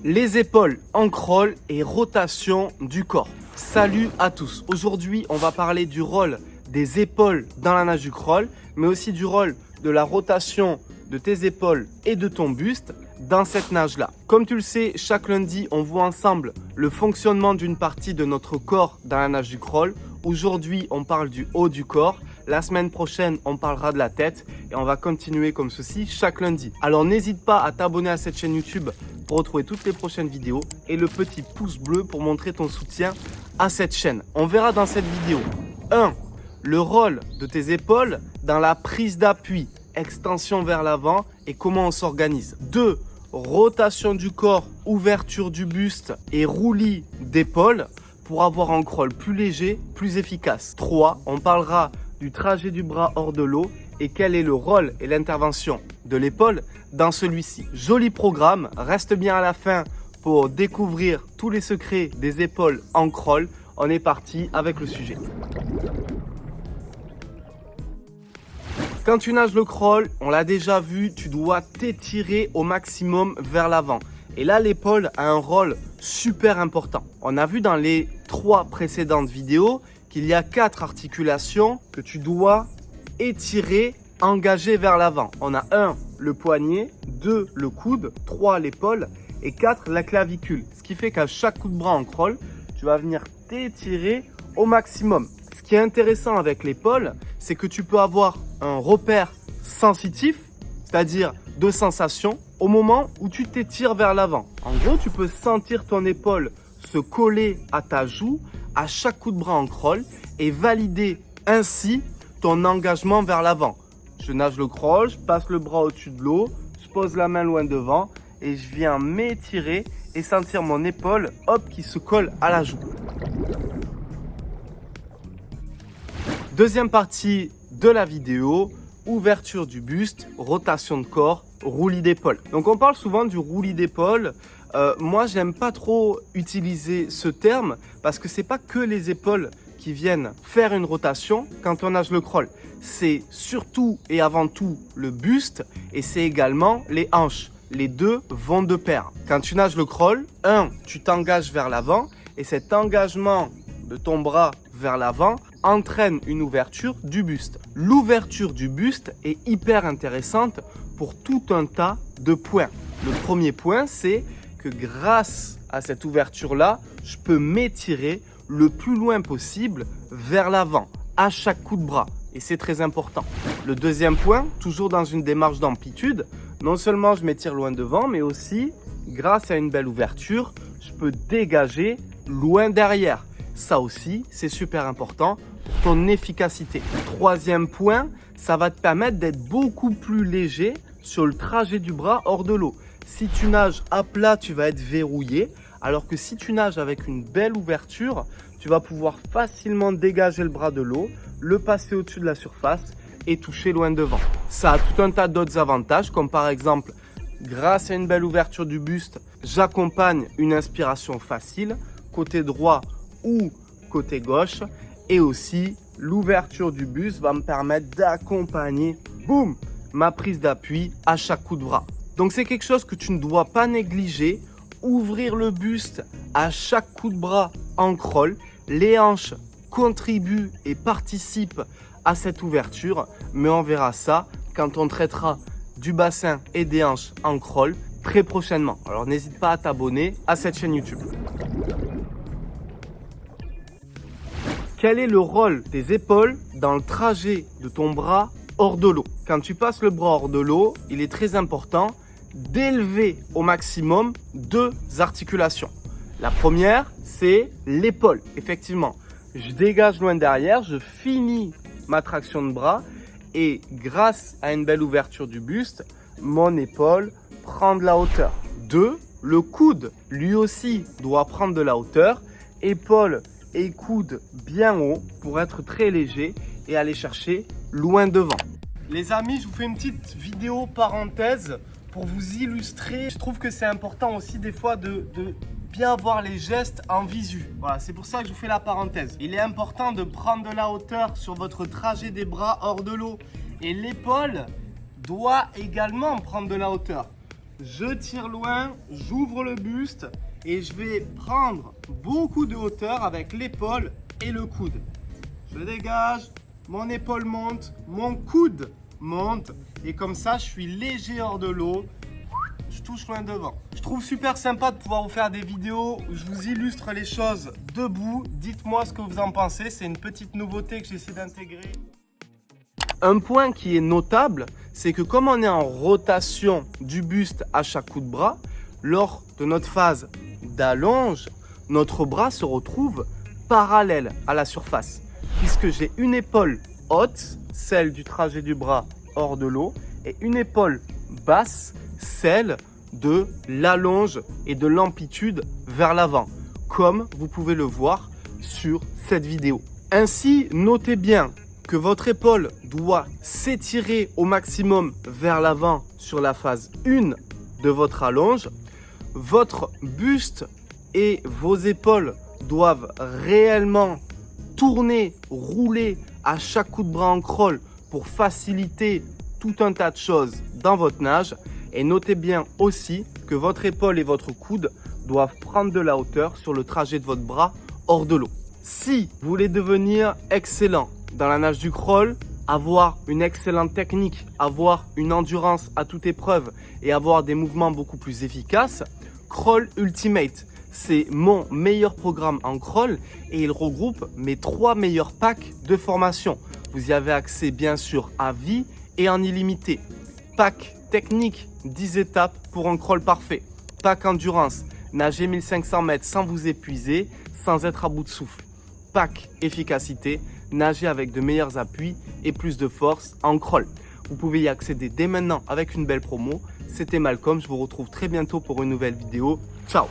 Les épaules en crawl et rotation du corps. Salut à tous. Aujourd'hui, on va parler du rôle des épaules dans la nage du crawl, mais aussi du rôle de la rotation de tes épaules et de ton buste dans cette nage-là. Comme tu le sais, chaque lundi, on voit ensemble le fonctionnement d'une partie de notre corps dans la nage du crawl. Aujourd'hui, on parle du haut du corps. La semaine prochaine, on parlera de la tête et on va continuer comme ceci chaque lundi. Alors, n'hésite pas à t'abonner à cette chaîne YouTube pour retrouver toutes les prochaines vidéos et le petit pouce bleu pour montrer ton soutien à cette chaîne. On verra dans cette vidéo 1. Le rôle de tes épaules dans la prise d'appui, extension vers l'avant et comment on s'organise. 2. Rotation du corps, ouverture du buste et roulis d'épaule pour avoir un crawl plus léger, plus efficace. 3. On parlera du trajet du bras hors de l'eau et quel est le rôle et l'intervention de l'épaule dans celui-ci. Joli programme, reste bien à la fin pour découvrir tous les secrets des épaules en crawl. On est parti avec le sujet. Quand tu nages le crawl, on l'a déjà vu, tu dois t'étirer au maximum vers l'avant. Et là, l'épaule a un rôle super important. On a vu dans les 3 précédentes vidéos qu'il y a 4 articulations que tu dois étirer, engager vers l'avant. On a 1, le poignet, 2, le coude, 3, l'épaule et 4, la clavicule. Ce qui fait qu'à chaque coup de bras en crawl, tu vas venir t'étirer au maximum. Ce qui est intéressant avec l'épaule, c'est que tu peux avoir un repère sensitif, c'est-à-dire de sensation, au moment où tu t'étires vers l'avant. En gros, tu peux sentir ton épaule se coller à ta joue à chaque coup de bras en crawl et valider ainsi ton engagement vers l'avant. Je nage le crawl, je passe le bras au-dessus de l'eau, je pose la main loin devant et je viens m'étirer et sentir mon épaule, hop, qui se colle à la joue. Deuxième partie de la vidéo, ouverture du buste, rotation de corps, roulis d'épaule. Donc on parle souvent du roulis d'épaule. Moi, j'aime pas trop utiliser ce terme parce que c'est pas que les épaules qui viennent faire une rotation quand on nage le crawl. C'est surtout et avant tout le buste et c'est également les hanches. Les deux vont de pair. Quand tu nages le crawl, 1, tu t'engages vers l'avant et cet engagement de ton bras vers l'avant entraîne une ouverture du buste. L'ouverture du buste est hyper intéressante pour tout un tas de points. Le premier point, c'est que grâce à cette ouverture-là, je peux m'étirer le plus loin possible vers l'avant à chaque coup de bras. Et c'est très important. Le deuxième point, toujours dans une démarche d'amplitude, non seulement je m'étire loin devant, mais aussi, grâce à une belle ouverture, je peux dégager loin derrière. Ça aussi, c'est super important pour ton efficacité. Troisième point, ça va te permettre d'être beaucoup plus léger sur le trajet du bras hors de l'eau. Si tu nages à plat, tu vas être verrouillé, alors que si tu nages avec une belle ouverture, tu vas pouvoir facilement dégager le bras de l'eau, le passer au-dessus de la surface et toucher loin devant. Ça a tout un tas d'autres avantages, comme par exemple, grâce à une belle ouverture du buste, j'accompagne une inspiration facile, côté droit ou côté gauche, et aussi l'ouverture du buste va me permettre d'accompagner, boum, ma prise d'appui à chaque coup de bras. Donc c'est quelque chose que tu ne dois pas négliger. Ouvrir le buste à chaque coup de bras en crawl. Les hanches contribuent et participent à cette ouverture, mais on verra ça quand on traitera du bassin et des hanches en crawl très prochainement. Alors n'hésite pas à t'abonner à cette chaîne YouTube. Quel est le rôle des épaules dans le trajet de ton bras hors de l'eau? Quand tu passes le bras hors de l'eau, il est très important d'élever au maximum 2 articulations. La première, c'est l'épaule. Effectivement, je dégage loin derrière, je finis ma traction de bras et grâce à une belle ouverture du buste, mon épaule prend de la hauteur. 2, le coude, lui aussi, doit prendre de la hauteur. Épaule et coude bien haut pour être très léger et aller chercher loin devant. Les amis, je vous fais une petite vidéo parenthèse pour vous illustrer. Je trouve que c'est important aussi des fois de bien voir les gestes en visu. Voilà, c'est pour ça que je vous fais la parenthèse. Il est important de prendre de la hauteur sur votre trajet des bras hors de l'eau. Et l'épaule doit également prendre de la hauteur. je tire loin, j'ouvre le buste et je vais prendre beaucoup de hauteur avec l'épaule et le coude. Je dégage, mon épaule monte, mon coude monte et comme ça je suis léger hors de l'eau. Je touche loin devant. Je trouve super sympa de pouvoir vous faire des vidéos où je vous illustre les choses debout. Dites-moi ce que vous en pensez, c'est une petite nouveauté que j'essaie d'intégrer. Un point qui est notable, c'est que comme on est en rotation du buste à chaque coup de bras, lors de notre phase d'allonge, notre bras se retrouve parallèle à la surface. Puisque j'ai une épaule haute, celle du trajet du bras hors de l'eau, et une épaule basse, celle de l'allonge et de l'amplitude vers l'avant, comme vous pouvez le voir sur cette vidéo. Ainsi, notez bien que votre épaule doit s'étirer au maximum vers l'avant sur la phase 1 de votre allonge. Votre buste et vos épaules doivent réellement tourner, rouler à chaque coup de bras en crawl pour faciliter tout un tas de choses dans votre nage. Et notez bien aussi que votre épaule et votre coude doivent prendre de la hauteur sur le trajet de votre bras hors de l'eau. Si vous voulez devenir excellent dans la nage du crawl, avoir une excellente technique, avoir une endurance à toute épreuve et avoir des mouvements beaucoup plus efficaces, Crawl Ultimate, c'est mon meilleur programme en crawl et il regroupe mes 3 meilleurs packs de formation. Vous y avez accès bien sûr à vie et en illimité. Pack technique, 10 étapes pour un crawl parfait. Pack endurance, nager 1500 mètres sans vous épuiser, sans être à bout de souffle. Pack efficacité, nager avec de meilleurs appuis et plus de force en crawl. Vous pouvez y accéder dès maintenant avec une belle promo. C'était Malcolm, je vous retrouve très bientôt pour une nouvelle vidéo. Ciao!